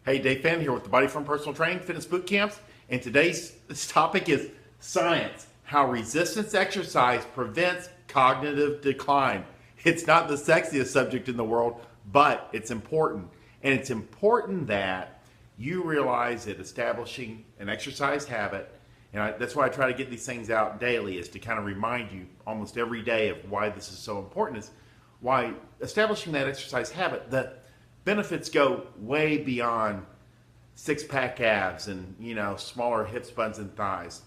Hey, Dave Fan here with the Body From Personal Training Fitness Bootcamps, and today's topic is science, how resistance exercise prevents cognitive decline. It's not the sexiest subject in the world, but it's important. And it's important that you realize that establishing an exercise habit, and that's why I try to get these things out daily, is to kind of remind you almost every day of why this is so important, is why establishing that exercise habit, the benefits go way beyond six-pack abs and, smaller hips, buns, and thighs.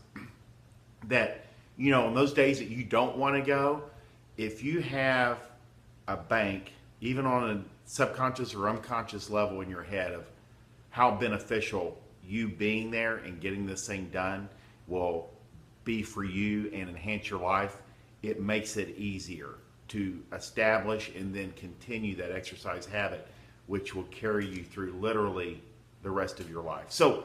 That, on those days that you don't want to go, if you have a bank, even on a subconscious or unconscious level in your head, of how beneficial you being there and getting this thing done will be for you and enhance your life, it makes it easier to establish and then continue that exercise habit, which will carry you through literally the rest of your life. So,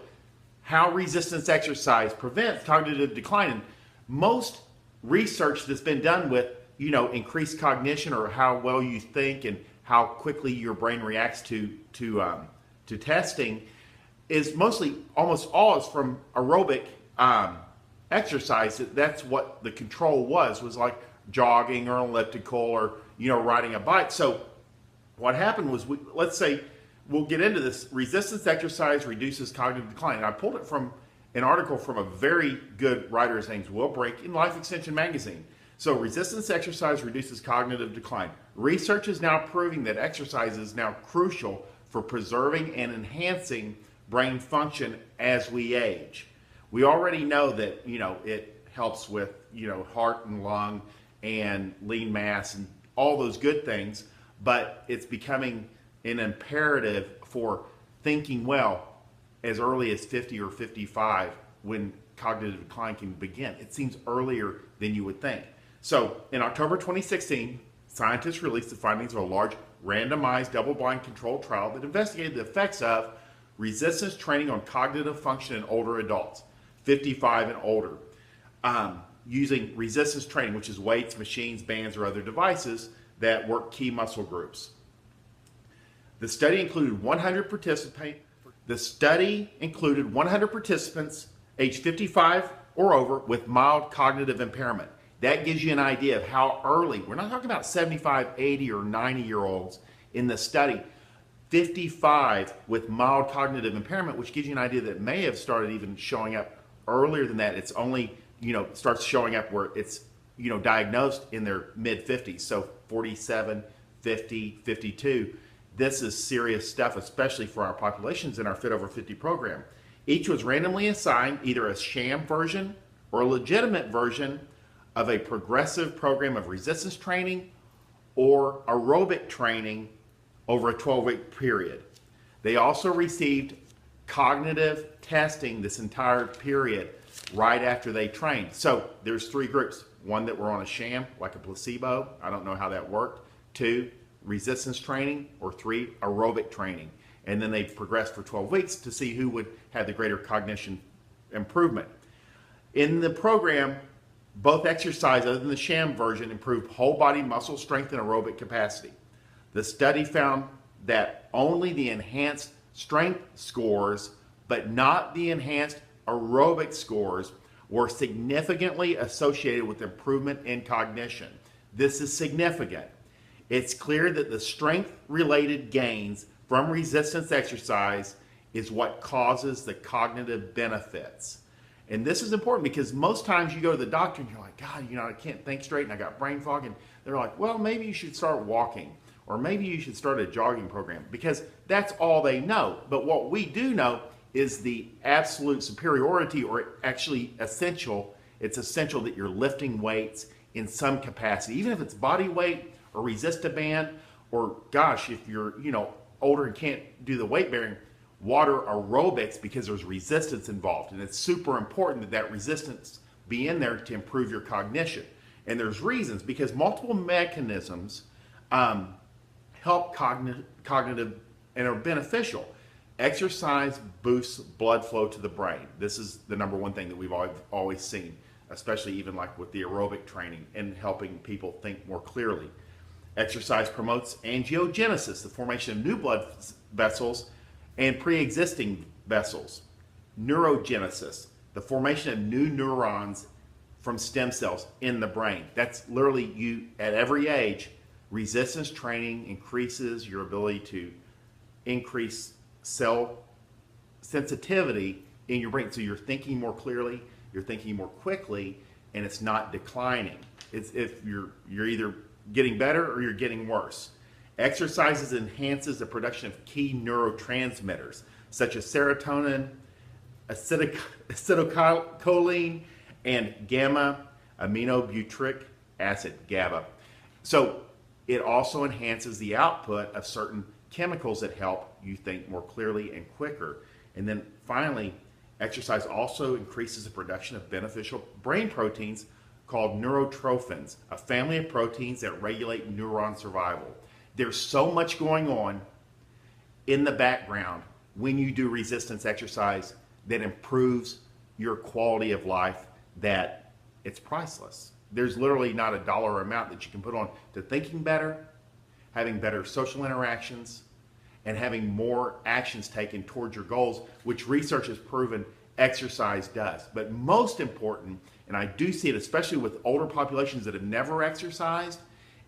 how resistance exercise prevents cognitive decline. And most research that's been done with, increased cognition, or how well you think and how quickly your brain reacts to testing, is mostly, almost all, is from aerobic exercise. That's what the control was like jogging or elliptical or riding a bike. So what happened was, let's say, we'll get into this. Resistance exercise reduces cognitive decline. And I pulled it from an article from a very good writer. His name's Will Brake in Life Extension magazine. So resistance exercise reduces cognitive decline. Research is now proving that exercise is now crucial for preserving and enhancing brain function as we age. We already know that, it helps with, heart and lung and lean mass and all those good things, but it's becoming an imperative for thinking well as early as 50 or 55 when cognitive decline can begin. It seems earlier than you would think. So in October 2016, scientists released the findings of a large randomized double-blind controlled trial that investigated the effects of resistance training on cognitive function in older adults, 55 and older, using resistance training, which is weights, machines, bands, or other devices that work key muscle groups. The study included 100 participants aged 55 or over with mild cognitive impairment. That gives you an idea of how early. We're not talking about 75, 80, or 90-year-olds in the study. 55 with mild cognitive impairment, which gives you an idea that it may have started even showing up earlier than that. It's only, starts showing up where it's, diagnosed in their mid-50s. So 47, 50, 52. This is serious stuff, especially for our populations in our Fit Over 50 program. Each was randomly assigned either a sham version or a legitimate version of a progressive program of resistance training or aerobic training over a 12-week period. They also received cognitive testing this entire period right after they trained. So there's three groups. One that were on a sham, like a placebo. I don't know how that worked. 2, resistance training, or 3, aerobic training. And then they progressed for 12 weeks to see who would have the greater cognition improvement. In the program, both exercise, other than the sham version, improved whole body muscle strength and aerobic capacity. The study found that only the enhanced strength scores, but not the enhanced aerobic scores, were significantly associated with improvement in cognition. This is significant. It's clear that the strength-related gains from resistance exercise is what causes the cognitive benefits. And this is important because most times you go to the doctor and you're like, God, I can't think straight and I got brain fog. And they're like, well, maybe you should start walking, or maybe you should start a jogging program, because that's all they know. But what we do know is the absolute superiority, or actually essential. It's essential that you're lifting weights in some capacity, even if it's body weight or resist a band, or gosh, if you're, older and can't do the weight bearing, water aerobics, because there's resistance involved. And it's super important that that resistance be in there to improve your cognition. And there's reasons, because multiple mechanisms help cognitive and are beneficial. Exercise boosts blood flow to the brain. This is the number one thing that we've always seen, especially even like with the aerobic training and helping people think more clearly. Exercise promotes angiogenesis, the formation of new blood vessels, and pre-existing vessels, neurogenesis, the formation of new neurons from stem cells in the brain. That's literally you at every age. Resistance training increases your ability to increase cell sensitivity in your brain. So you're thinking more clearly, you're thinking more quickly, and it's not declining. It's if you're either getting better or you're getting worse. Exercises enhances the production of key neurotransmitters such as serotonin, acetylcholine, and gamma aminobutyric acid, GABA. So it also enhances the output of certain chemicals that help you think more clearly and quicker. And then finally, exercise also increases the production of beneficial brain proteins called neurotrophins, a family of proteins that regulate neuron survival. There's so much going on in the background when you do resistance exercise that improves your quality of life that it's priceless. There's literally not a dollar amount that you can put on to thinking better, having better social interactions, and having more actions taken towards your goals, which research has proven exercise does. But most important, and I do see it especially with older populations that have never exercised,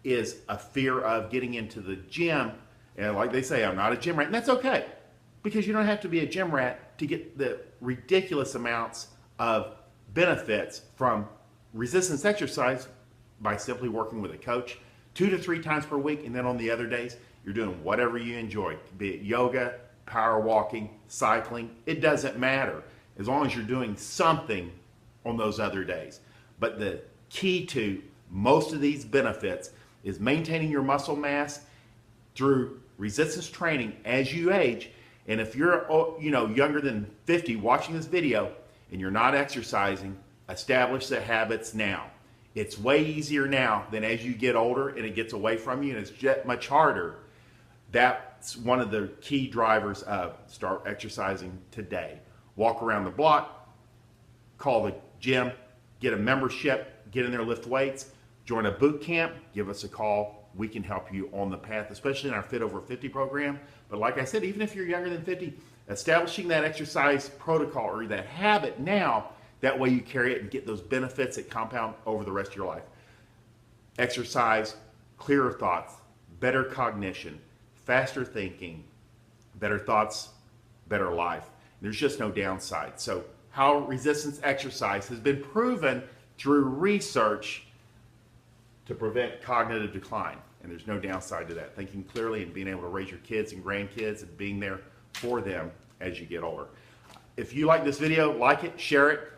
is a fear of getting into the gym. And like they say, I'm not a gym rat. And that's okay, because you don't have to be a gym rat to get the ridiculous amounts of benefits from resistance exercise by simply working with a coach 2 to 3 times per week. And then on the other days, you're doing whatever you enjoy, be it yoga, power walking, cycling. It doesn't matter as long as you're doing something on those other days. But the key to most of these benefits is maintaining your muscle mass through resistance training as you age. And if you're younger than 50 watching this video and you're not exercising, establish the habits now. It's way easier now than as you get older and it gets away from you, and it's much harder. That's one of the key drivers of start exercising today. Walk around the block, call the gym, get a membership, get in there, lift weights, join a boot camp, give us a call. We can help you on the path, especially in our Fit Over 50 program. But like I said, even if you're younger than 50, establishing that exercise protocol or that habit now, that way you carry it and get those benefits that compound over the rest of your life. Exercise, clearer thoughts, better cognition, faster thinking, better thoughts, better life. There's just no downside. So how resistance exercise has been proven through research to prevent cognitive decline. And there's no downside to that. Thinking clearly and being able to raise your kids and grandkids and being there for them as you get older. If you like this video, like it, share it,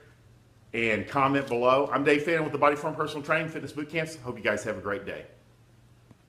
and comment below. I'm Dave Fannin with the Body Form Personal Training Fitness Bootcamps. Hope you guys have a great day.